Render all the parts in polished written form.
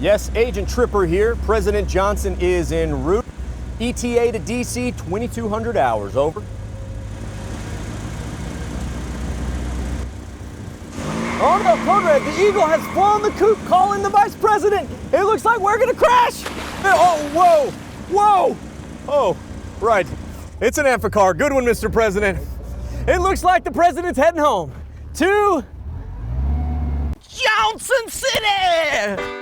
Yes, Agent Tripper here. President Johnson is en route. ETA to D.C., 2,200 hours, over. Oh no, Code Red, the Eagle has flown the coop, calling the Vice President. It looks like we're gonna crash. Oh, whoa. Oh, right. It's an Amphicar. Good one, Mr. President. It looks like the President's heading home to Johnson City.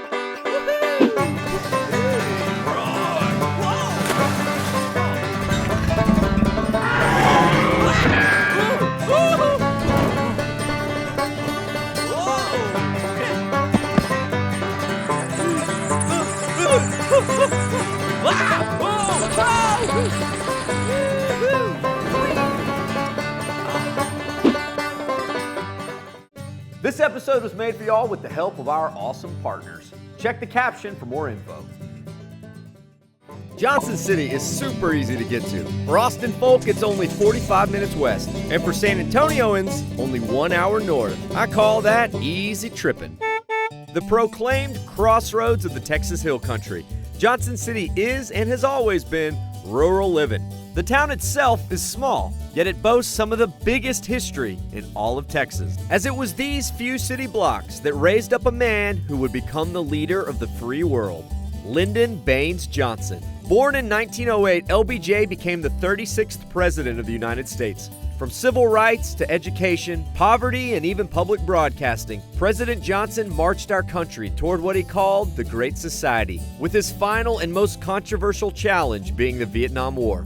This episode was made for y'all with the help of our awesome partners. Check the caption for more info. Johnson City is super easy to get to. For Austin folk, it's only 45 minutes west. And for San Antonioans, only 1 hour north. I call that easy tripping. The proclaimed crossroads of the Texas Hill Country, Johnson City is and has always been rural living. The town itself is small, yet it boasts some of the biggest history in all of Texas, as it was these few city blocks that raised up a man who would become the leader of the free world, Lyndon Baines Johnson. Born in 1908, LBJ became the 36th president of the United States. From civil rights to education, poverty, and even public broadcasting, President Johnson marched our country toward what he called the Great Society, with his final and most controversial challenge being the Vietnam War.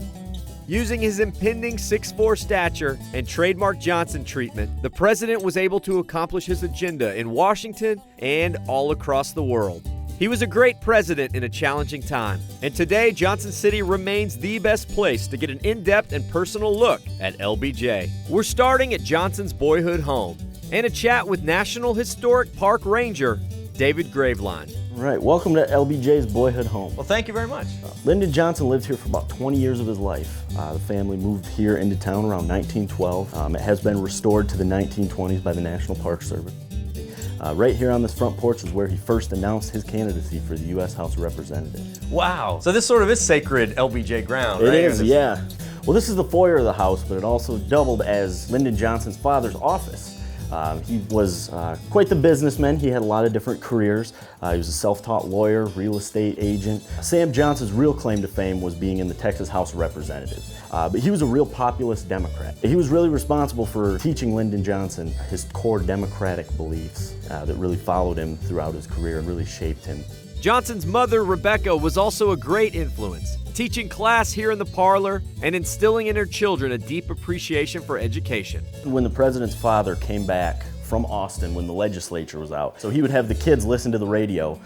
Using his impending 6'4" stature and trademark Johnson treatment, the president was able to accomplish his agenda in Washington and all across the world. He was a great president in a challenging time, and today Johnson City remains the best place to get an in-depth and personal look at LBJ. We're starting at Johnson's boyhood home and a chat with National Historic Park Ranger David Graveline. Right, welcome to LBJ's boyhood home. Well, thank you very much. Lyndon Johnson lived here for about 20 years of his life. The family moved here into town around 1912. It has been restored to the 1920s by the National Park Service. Right here on this front porch is where he first announced his candidacy for the U.S. House of Representatives. Wow, so this sort of is sacred LBJ ground, right? It is, yeah. Well, this is the foyer of the house, but it also doubled as Lyndon Johnson's father's office. He was quite the businessman. He had a lot of different careers. He was a self-taught lawyer, real estate agent. Sam Johnson's real claim to fame was being in the Texas House of Representatives. But he was a real populist Democrat. He was really responsible for teaching Lyndon Johnson his core democratic beliefs that really followed him throughout his career and really shaped him. Johnson's mother, Rebecca, was also a great influence, teaching class here in the parlor and instilling in her children a deep appreciation for education. When the president's father came back from Austin when the legislature was out, so he would have the kids listen to the radio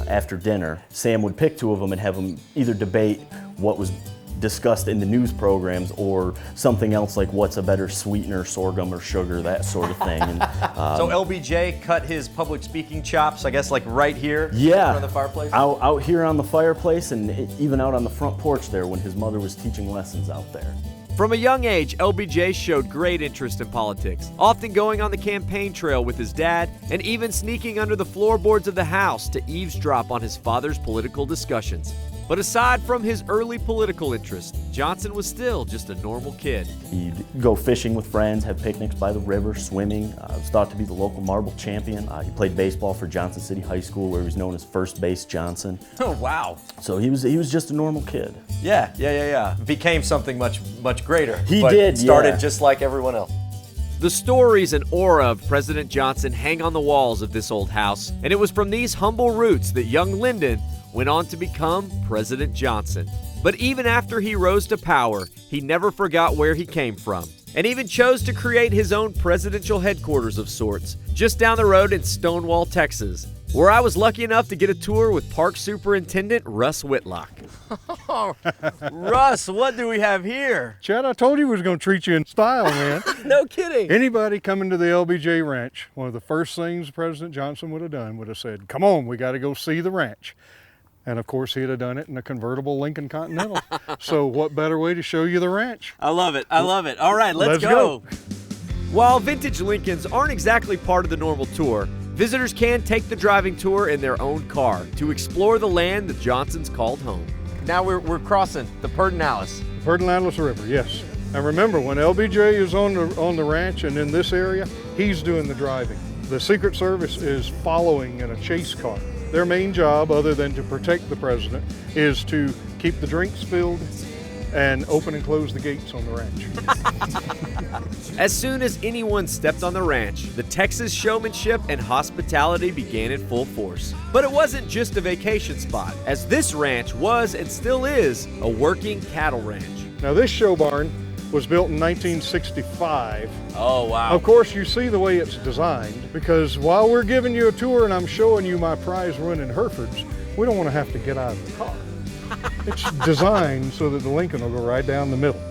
after dinner. Sam would pick two of them and have them either debate what was discussed in the news programs or something else like what's a better sweetener, sorghum or sugar, that sort of thing. And, so LBJ cut his public speaking chops, I guess, like right here in yeah, front of the fireplace? Out here on the fireplace and even out on the front porch there when his mother was teaching lessons out there. From a young age, LBJ showed great interest in politics, often going on the campaign trail with his dad and even sneaking under the floorboards of the house to eavesdrop on his father's political discussions. But aside from his early political interest, Johnson was still just a normal kid. He'd go fishing with friends, have picnics by the river, swimming. Was thought to be the local marble champion. He played baseball for Johnson City High School, where he was known as First Base Johnson. Oh, wow. So he was just a normal kid. Yeah. Became something much greater. He did, started yeah. just like everyone else. The stories and aura of President Johnson hang on the walls of this old house, and it was from these humble roots that young Lyndon went on to become President Johnson. But even after he rose to power, he never forgot where he came from, and even chose to create his own presidential headquarters of sorts, just down the road in Stonewall, Texas, where I was lucky enough to get a tour with Park Superintendent Russ Whitlock. Oh, Russ, what do we have here? Chad, I told you we was going to treat you in style, man. No kidding. Anybody coming to the LBJ Ranch, one of the first things President Johnson would have done would have said, come on, we got to go see the ranch. And of course, he'd have done it in a convertible Lincoln Continental. So what better way to show you the ranch? I love it. All right, let's go. While vintage Lincolns aren't exactly part of the normal tour, Visitors can take the driving tour in their own car to explore the land the Johnsons called home. Now we're crossing the Pedernales. Pedernales River, yes. And remember, when LBJ is on the ranch and in this area, he's doing the driving. The Secret Service is following in a chase car. Their main job, other than to protect the president, is to keep the drinks filled and open and close the gates on the ranch. As soon as anyone stepped on the ranch, the Texas showmanship and hospitality began in full force. But it wasn't just a vacation spot, as this ranch was and still is a working cattle ranch. Now this show barn was built in 1965. Oh, wow. Of course, you see the way it's designed, because while we're giving you a tour and I'm showing you my prize running Herefords, we don't want to have to get out of the car. It's designed so that the Lincoln will go right down the middle.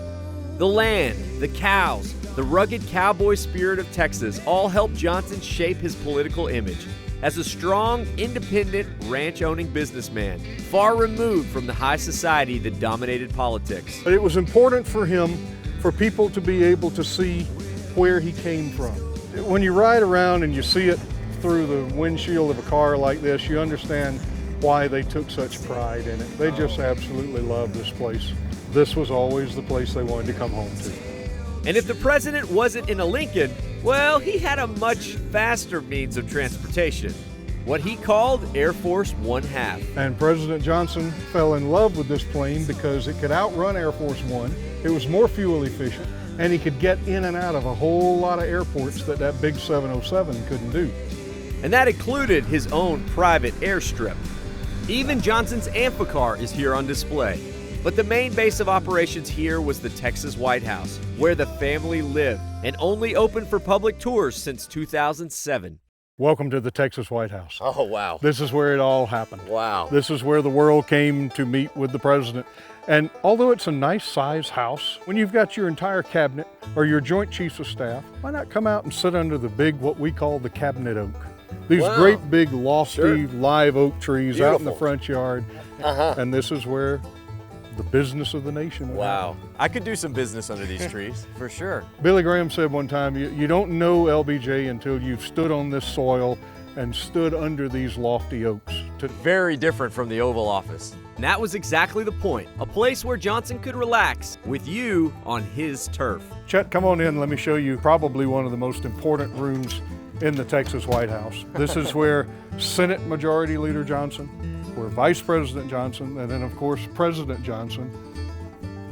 The land, the cows, the rugged cowboy spirit of Texas all helped Johnson shape his political image as a strong, independent, ranch-owning businessman, far removed from the high society that dominated politics. But it was important for him for people to be able to see where he came from. When you ride around and you see it through the windshield of a car like this, you understand why they took such pride in it. They just absolutely loved this place. This was always the place they wanted to come home to. And if the president wasn't in a Lincoln, well, he had a much faster means of transportation, what he called Air Force 1/2. And President Johnson fell in love with this plane because it could outrun Air Force One, it was more fuel efficient, and he could get in and out of a whole lot of airports that big 707 couldn't do. And that included his own private airstrip. Even Johnson's Amphicar is here on display. But the main base of operations here was the Texas White House, where the family lived and only opened for public tours since 2007. Welcome to the Texas White House. Oh, wow. This is where it all happened. Wow. This is where the world came to meet with the president. And although it's a nice size house, when you've got your entire cabinet or your Joint Chiefs of Staff, why not come out and sit under the big, what we call the cabinet oak? These Wow. great big lofty Sure. live oak trees out in the Beautiful. front yard. And this is where the business of the nation would happen. Wow. I could do some business under these trees, for sure. Billy Graham said one time, you don't know LBJ until you've stood on this soil and stood under these lofty oaks. Very different from the Oval Office. And that was exactly the point. A place where Johnson could relax with you on his turf. Chet, come on in. Let me show you probably one of the most important rooms in the Texas White House. This is where Senate Majority Leader Johnson, where Vice President Johnson, and then of course President Johnson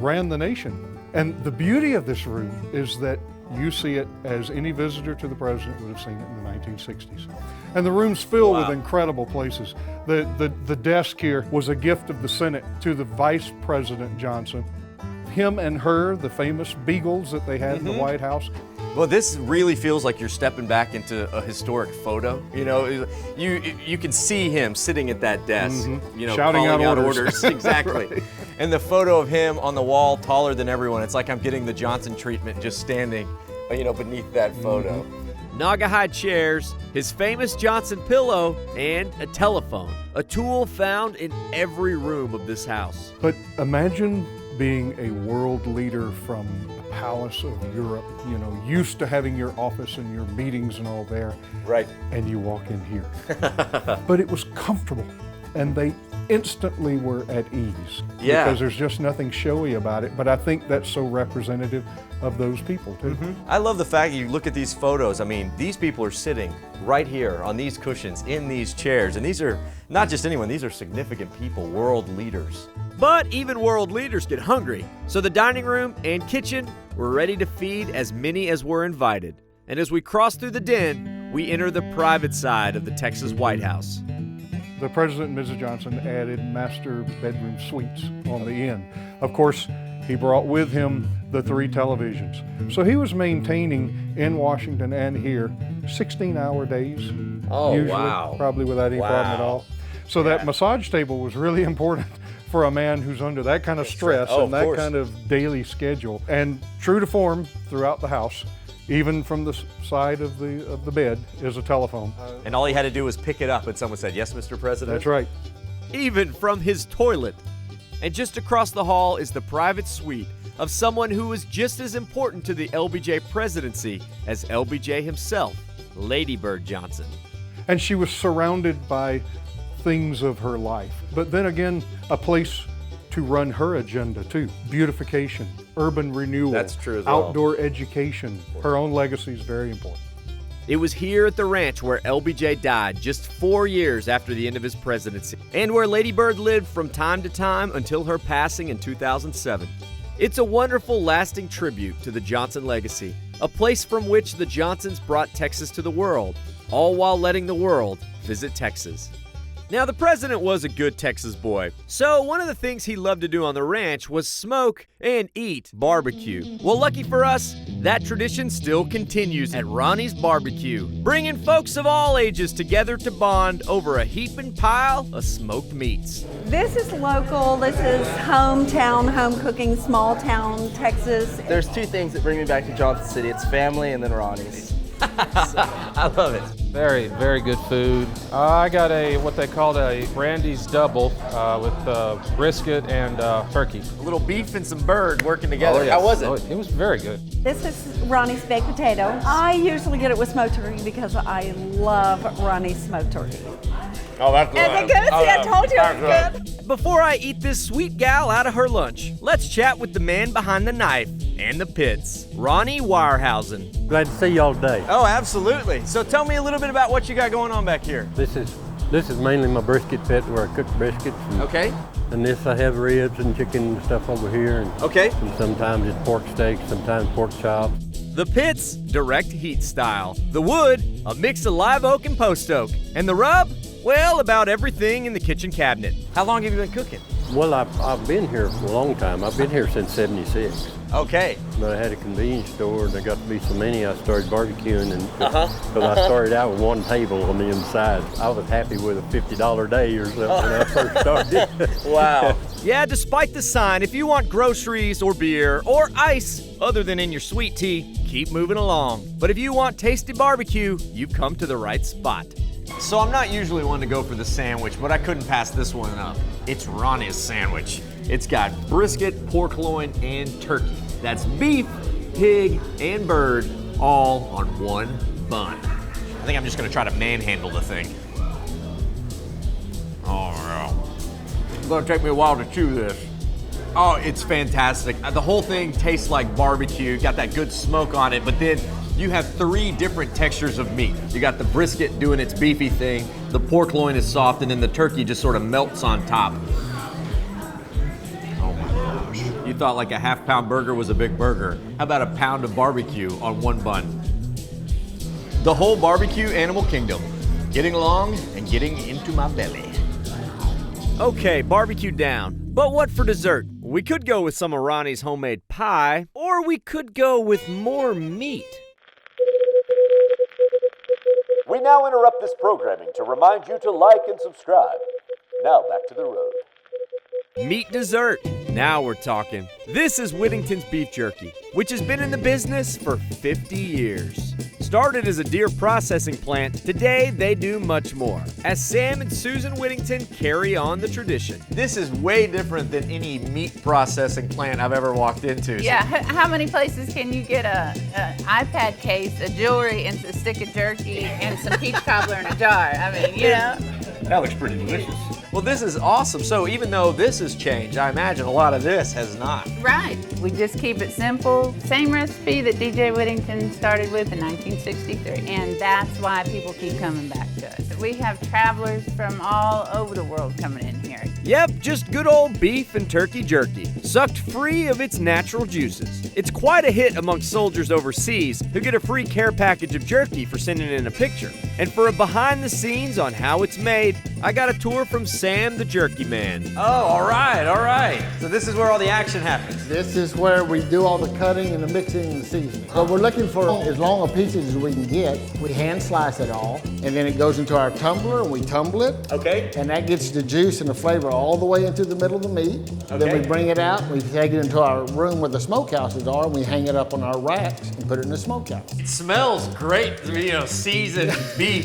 ran the nation. And the beauty of this room is that you see it as any visitor to the president would have seen it in the 1960s. And the room's filled with incredible places. The desk here was a gift of the Senate to the Vice President Johnson. Him and her, the famous beagles that they had in the White House. Well, this really feels like you're stepping back into a historic photo. You know, you can see him sitting at that desk, you know, Shouting calling out out orders. orders. Exactly. Right. And the photo of him on the wall, taller than everyone. It's like I'm getting the Johnson treatment just standing, you know, beneath that photo. Naugahyde chairs, his famous Johnson pillow, and a telephone, a tool found in every room of this house. But imagine being a world leader from a palace of Europe, you know, used to having your office and your meetings and all there. Right. And you walk in here. But it was comfortable, and they instantly were at ease. Yeah. Because there's just nothing showy about it, but I think that's so representative of those people too. I love the fact that you look at these photos. I mean, these people are sitting right here on these cushions, in these chairs, and these are not just anyone, these are significant people, world leaders. But even world leaders get hungry, so the dining room and kitchen were ready to feed as many as were invited. And as we cross through the den, we enter the private side of the Texas White House. The President and Mrs. Johnson added master bedroom suites on the end. Of course, he brought with him the 3 televisions. So he was maintaining in Washington and here 16-hour days. Oh, usually, wow. Probably without any problem at all. So that massage table was really important for a man who's under that kind of stress Oh, and of that course. kind of daily schedule. And true to form throughout the house, even from the side of the bed, is a telephone. And all he had to do was pick it up and someone said, "Yes, Mr. President." That's right. Even from his toilet. And just across the hall is the private suite of someone who was just as important to the LBJ presidency as LBJ himself, Lady Bird Johnson. And she was surrounded by things of her life. But then again, a place to run her agenda too. Beautification, urban renewal, That's true as well. outdoor education. Her own legacy is very important. It was here at the ranch where LBJ died just 4 years after the end of his presidency, and where Lady Bird lived from time to time until her passing in 2007. It's a wonderful, lasting tribute to the Johnson legacy, a place from which the Johnsons brought Texas to the world, all while letting the world visit Texas. Now, the president was a good Texas boy, so one of the things he loved to do on the ranch was smoke and eat barbecue. Well, lucky for us, that tradition still continues at Ronnie's Barbecue, bringing folks of all ages together to bond over a heaping pile of smoked meats. This is local. This is hometown, home cooking, small town Texas. There's two things that bring me back to Johnson City. It's family and then Ronnie's. I love it. Very, very good food. I got what they called a Randy's double with brisket and turkey. A little beef and some bird working together. yes. How was it? Oh, it was very good. This is Ronnie's baked potato. I usually get it with smoked turkey because I love Ronnie's smoked turkey. Oh, that's Is it good? See, I told you it was good. Before I eat this sweet gal out of her lunch, let's chat with the man behind the knife and the pits, Ronnie Wirehausen. Glad to see y'all today. Oh, absolutely. So tell me a little bit about what you got going on back here. This is mainly my brisket pit where I cook briskets. And, Okay. and this I have ribs and chicken and stuff over here. And, Okay. and sometimes it's pork steaks, sometimes pork chops. The pits, direct heat style. The wood, a mix of live oak and post oak. And the rub, well, about everything in the kitchen cabinet. How long have you been cooking? Well, I've been here for a long time. I've been here since '76. Okay. But I had a convenience store and there got to be so many I started barbecuing. And but I started out with one table on the inside. I was happy with a $50 a day or something when I first started. Wow. Yeah, despite the sign, if you want groceries or beer or ice other than in your sweet tea, keep moving along. But if you want tasty barbecue, you've come to the right spot. So I'm not usually one to go for the sandwich, but I couldn't pass this one up. It's Ronnie's sandwich. It's got brisket, pork loin, and turkey. That's beef, pig, and bird, all on one bun. I think I'm just gonna try to manhandle the thing. Oh, yeah. It's gonna take me a while to chew this. Oh, it's fantastic. The whole thing tastes like barbecue, got that good smoke on it, but then you have 3 different textures of meat. You got the brisket doing its beefy thing, the pork loin is soft, and then the turkey just sort of melts on top. Oh my gosh. You thought like a half-pound burger was a big burger. How about a pound of barbecue on one bun? The whole barbecue animal kingdom, getting along and getting into my belly. Okay, barbecue down. But what for dessert? We could go with some of Ronnie's homemade pie, or we could go with more meat. We now interrupt this programming to remind you to like and subscribe. Now back to the road. Meat dessert. Now we're talking. This is Whittington's Beef Jerky, which has been in the business for 50 years. Started as a deer processing plant, today they do much more, as Sam and Susan Whittington carry on the tradition. This is way different than any meat processing plant I've ever walked into. Yeah, how many places can you get an iPad case, a jewelry, and a stick of jerky, and some peach cobbler in a jar? I mean, you know. That looks pretty delicious. Well, this is awesome. So even though this has changed, I imagine a lot of this has not. Right. We just keep it simple. Same recipe that DJ Whittington started with in 1963. And that's why people keep coming back to us. We have travelers from all over the world coming in here. Yep, just good old beef and turkey jerky, sucked free of its natural juices. It's quite a hit amongst soldiers overseas who get a free care package of jerky for sending in a picture. And for a behind the scenes on how it's made, I got a tour from Sam the Jerky Man. Oh, all right, all right. So this is where all the action happens. This is where we do all the cutting and the mixing and the seasoning. So we're looking for as long a pieces as we can get. We hand slice it all, and then it goes into our tumbler, and we tumble it. Okay. And that gets the juice and the flavor all the way into the middle of the meat. Okay. Then we bring it out, we take it into our room where the smokehouses are, and we hang it up on our racks and put it in the smokehouse. It smells great, seasoned beef.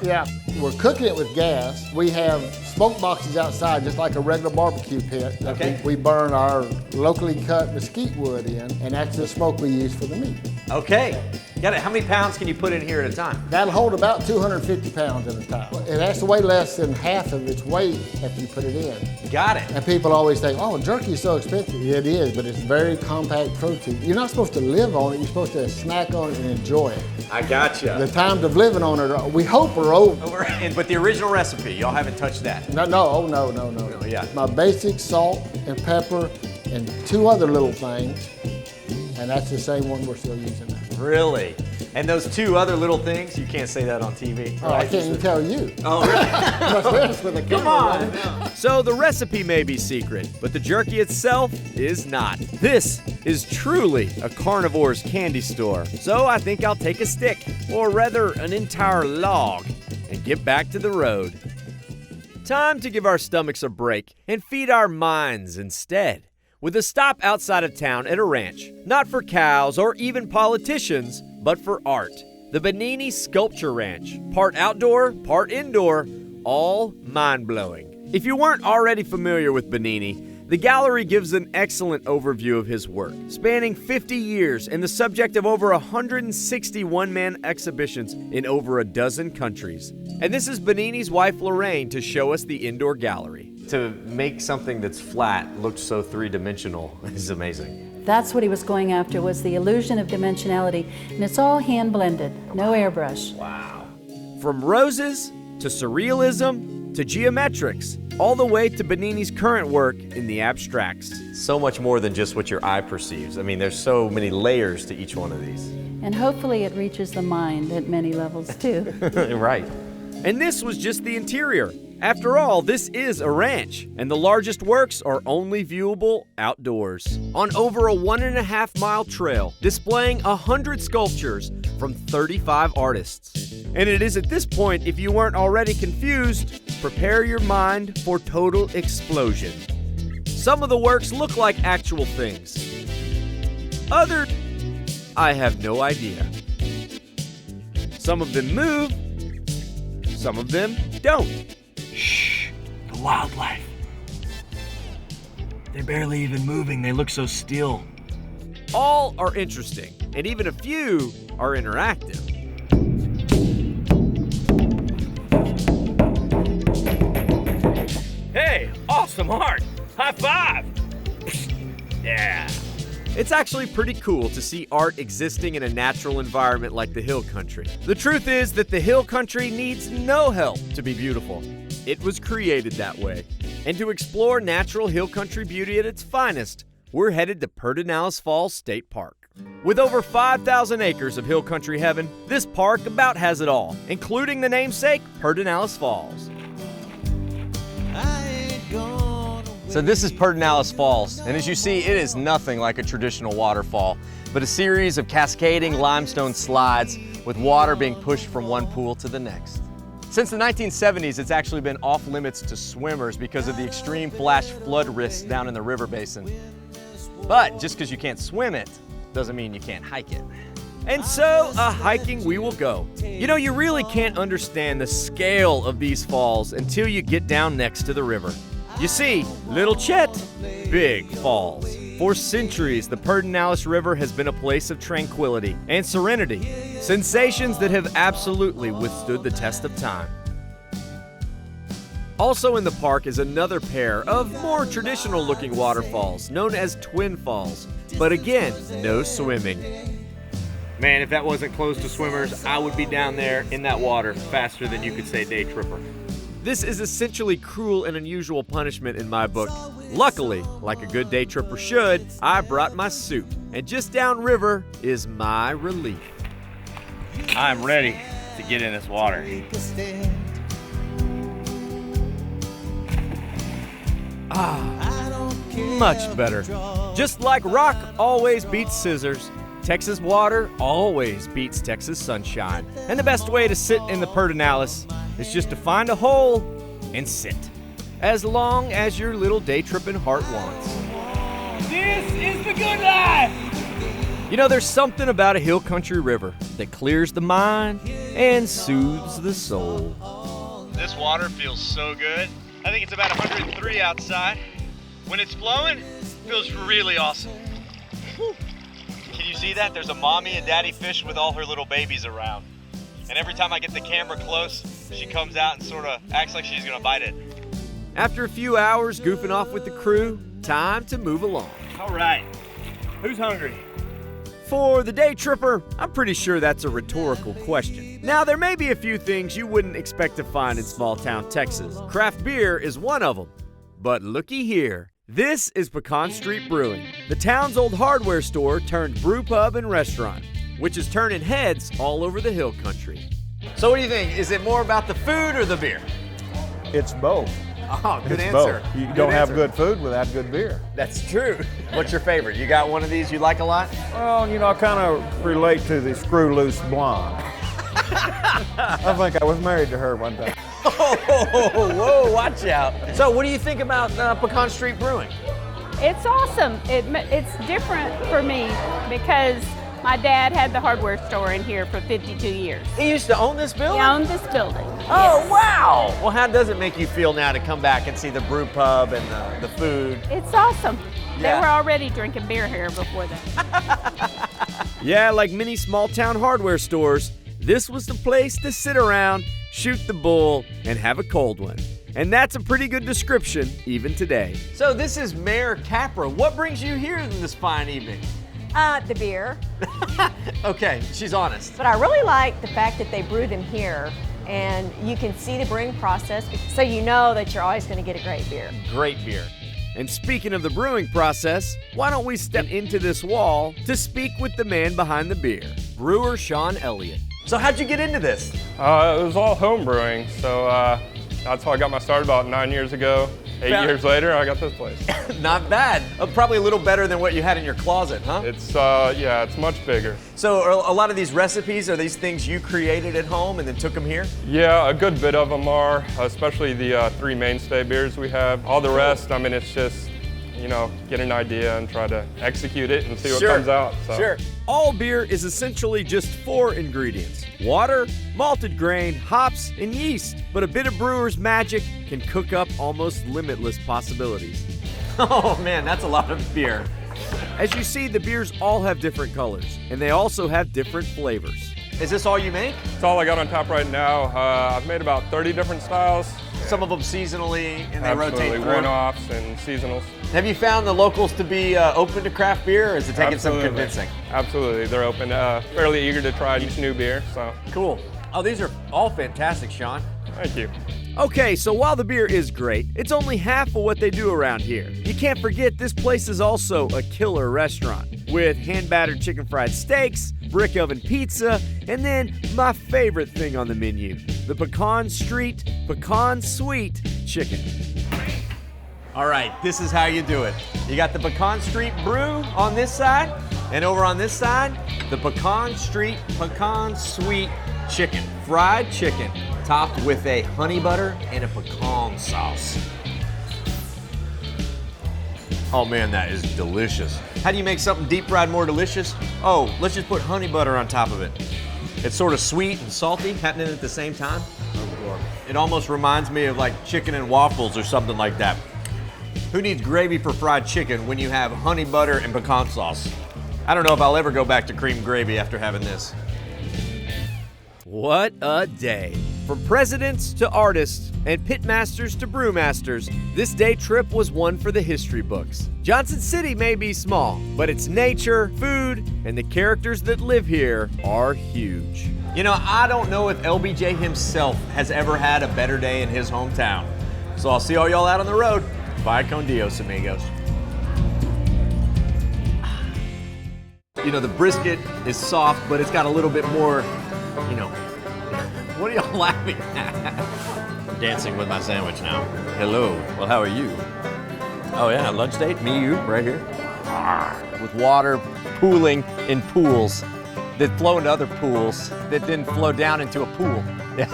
Yeah. We're cooking it with gas. We have smoke boxes outside, just like a regular barbecue pit. Okay. We burn our locally cut mesquite wood in, and that's the smoke we use for the meat. Okay. Got it. How many pounds can you put in here at a time? That'll hold about 250 pounds at a time. It has to weigh less than half of its weight after you put it in. Got it. And people always think, oh, jerky is so expensive. It is, but it's very compact protein. You're not supposed to live on it. You're supposed to snack on it and enjoy it. I gotcha. The times of living on it, we hope are over. But the original recipe, y'all haven't touched that? No. Yeah. My basic salt and pepper and 2 other little things. And that's the same one we're still using now. Really? And those 2 other little things, you can't say that on TV. Oh, I can't even tell you. Oh, really? Come on. So the recipe may be secret, but the jerky itself is not. This is truly a carnivore's candy store. So I think I'll take a stick, or rather an entire log, and get back to the road. Time to give our stomachs a break and feed our minds instead, with a stop outside of town at a ranch, not for cows or even politicians, but for art. The Benini Sculpture Ranch, part outdoor, part indoor, all mind-blowing. If you weren't already familiar with Benini, the gallery gives an excellent overview of his work, spanning 50 years and the subject of over 160 one-man exhibitions in over a dozen countries. And this is Benini's wife Lorraine to show us the indoor gallery. To make something that's flat look so three-dimensional is amazing. That's what he was going after, was the illusion of dimensionality, and it's all hand-blended, no airbrush. Wow. From roses to surrealism to geometrics, all the way to Benini's current work in the abstracts. So much more than just what your eye perceives. I mean, there's so many layers to each one of these. And hopefully it reaches the mind at many levels too. Right. And this was just the interior. After all, this is a ranch, and the largest works are only viewable outdoors, on over a 1.5-mile trail, displaying 100 sculptures from 35 artists. And it is at this point, if you weren't already confused, prepare your mind for total explosion. Some of the works look like actual things. Other, I have no idea. Some of them move, some of them don't. Shh, the wildlife. They're barely even moving, they look so still. All are interesting, and even a few are interactive. Hey, awesome art! High five! Yeah. It's actually pretty cool to see art existing in a natural environment like the hill country. The truth is that the hill country needs no help to be beautiful. It was created that way. And to explore natural hill country beauty at its finest, we're headed to Pedernales Falls State Park. With over 5,000 acres of hill country heaven, this park about has it all, including the namesake, Pedernales Falls. So this is Pedernales Falls, and as you see, it is nothing like a traditional waterfall, but a series of cascading limestone slides with water being pushed from one pool to the next. Since the 1970s, it's actually been off limits to swimmers because of the extreme flash flood risks down in the river basin. But just because you can't swim it, doesn't mean you can't hike it. And so, hiking we will go. You know, you really can't understand the scale of these falls until you get down next to the river. You see, Little Chet, Big Falls. For centuries, the Pedernales River has been a place of tranquility and serenity, sensations that have absolutely withstood the test of time. Also in the park is another pair of more traditional-looking waterfalls, known as Twin Falls, but again, no swimming. Man, if that wasn't closed to swimmers, I would be down there in that water faster than you could say day tripper. This is essentially cruel and unusual punishment in my book. Luckily, like a good day tripper should, I brought my suit, and just downriver is my relief. I'm ready to get in this water. Much better. Just like rock always beats scissors, Texas water always beats Texas sunshine. And the best way to sit in the Pedernales is just to find a hole and sit, as long as your little day tripping heart wants. This is the good life! You know, there's something about a hill country river that clears the mind and soothes the soul. This water feels so good. I think it's about 103 outside. When it's flowing, it feels really awesome. Can you see that? There's a mommy and daddy fish with all her little babies around. And every time I get the camera close, she comes out and sort of acts like she's gonna bite it. After a few hours goofing off with the crew, time to move along. All right, who's hungry? For the day tripper, I'm pretty sure that's a rhetorical question. Now, there may be a few things you wouldn't expect to find in small town Texas. Craft beer is one of them. But looky here. This is Pecan Street Brewing, the town's old hardware store turned brew pub and restaurant, which is turning heads all over the hill country. So what do you think? Is it more about the food or the beer? It's both. Oh, good It's answer. both. You Good don't have answer. good food without good beer. That's true. What's your favorite? You got one of these you like a lot? Well, you know, I kind of relate to the screw loose blonde. I think I was married to her one time. Whoa, watch out. So what do you think about Pecan Street Brewing? It's awesome. It's different for me because my dad had the hardware store in here for 52 years. He used to own this building? He owned this building. Oh, yes. wow. Well, how does it make you feel now to come back and see the brew pub and the food? It's awesome. Yeah. They were already drinking beer here before that. Yeah, like many small town hardware stores, this was the place to sit around, shoot the bull, and have a cold one. And that's a pretty good description even today. So this is Mayor Capra. What brings you here this fine evening? The beer. Okay, she's honest. But I really like the fact that they brew them here and you can see the brewing process, so you know that you're always going to get a great beer. Great beer. And speaking of the brewing process, why don't we step into this wall to speak with the man behind the beer, brewer Sean Elliott. So how'd you get into this? It was all home brewing, so that's how I got my start about 9 years ago. 8 years later, I got this place. Not bad. Probably a little better than what you had in your closet, huh? It's, yeah, it's much bigger. So are a lot of these recipes, are these things you created at home and then took them here? Yeah, a good bit of them are, especially the 3 mainstay beers we have. All the rest, I mean, it's just, you know, get an idea and try to execute it and see what comes out. So. Sure. All beer is essentially just 4 ingredients: water, malted grain, hops, and yeast. But a bit of brewer's magic can cook up almost limitless possibilities. Oh man, that's a lot of beer. As you see, the beers all have different colors, and they also have different flavors. Is this all you make? It's all I got on tap right now. I've made about 30 different styles. Some of them seasonally, and they Absolutely, rotate through. one-offs and seasonals. Have you found the locals to be open to craft beer, or is it taking some convincing? Absolutely, they're open, fairly eager to try each new beer, so. Cool. Oh, these are all fantastic, Sean. Thank you. Okay, so while the beer is great, it's only half of what they do around here. You can't forget this place is also a killer restaurant with hand-battered chicken fried steaks, brick oven pizza, and then my favorite thing on the menu, the Pecan Street Pecan Sweet Chicken. All right, this is how you do it. You got the Pecan Street Brew on this side, and over on this side, the Pecan Street Pecan Sweet Chicken. Fried chicken, topped with a honey butter and a pecan sauce. Oh man, that is delicious. How do you make something deep fried more delicious? Oh, let's just put honey butter on top of it. It's sort of sweet and salty happening at the same time. It almost reminds me of like chicken and waffles or something like that. Who needs gravy for fried chicken when you have honey butter and pecan sauce? I don't know if I'll ever go back to cream gravy after having this. What a day. From presidents to artists and pitmasters to brewmasters, this day trip was one for the history books. Johnson City may be small, but its nature, food, and the characters that live here are huge. You know, I don't know if LBJ himself has ever had a better day in his hometown. So I'll see all y'all out on the road. Bye con Dios, amigos. You know, the brisket is soft, but it's got a little bit more, you know, what are y'all laughing at? I'm dancing with my sandwich now. Hello. Well, how are you? Oh yeah, lunch date? Me, you, right here. With water pooling in pools that flow into other pools that then flow down into a pool. Yeah.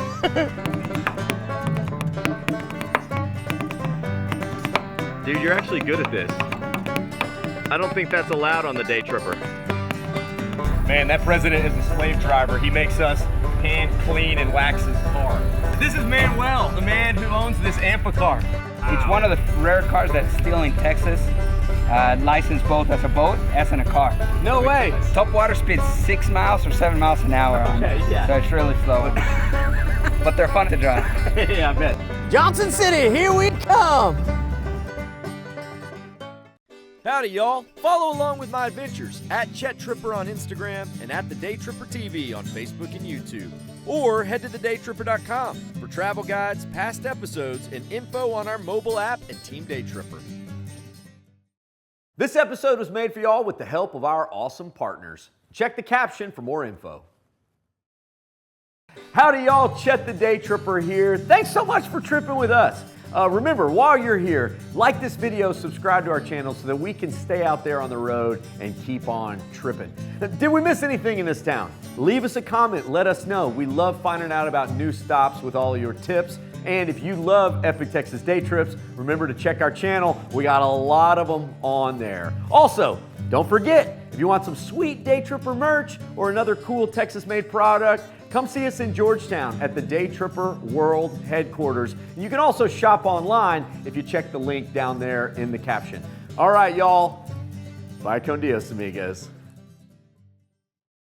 Dude, you're actually good at this. I don't think that's allowed on the day tripper. Man, that president is a slave driver. He makes us hand clean and wax his car. This is Manuel, the man who owns this Ampa car. It's one of the rare cars that's still in Texas. Licensed both as a boat as in a car. No way. Top water speed 6 miles or 7 miles an hour on it. Yeah. So it's really slow. But they're fun to drive. Yeah, I bet. Johnson City, here we come! Howdy, y'all. Follow along with my adventures at Chet Tripper on Instagram and at The Day Tripper TV on Facebook and YouTube. Or head to thedaytripper.com for travel guides, past episodes, and info on our mobile app and Team Day Tripper. This episode was made for y'all with the help of our awesome partners. Check the caption for more info. Howdy, y'all. Chet the Day Tripper here. Thanks so much for tripping with us. Remember, while you're here, like this video, subscribe to our channel so that we can stay out there on the road and keep on tripping. Did we miss anything in this town? Leave us a comment, let us know. We love finding out about new stops with all of your tips. And if you love Epic Texas Day Trips, remember to check our channel. We got a lot of them on there. Also, don't forget, if you want some sweet Day Tripper merch or another cool Texas-made product, come see us in Georgetown at the Day Tripper World Headquarters. You can also shop online if you check the link down there in the caption. All right, y'all. Bye con Dios, amigos.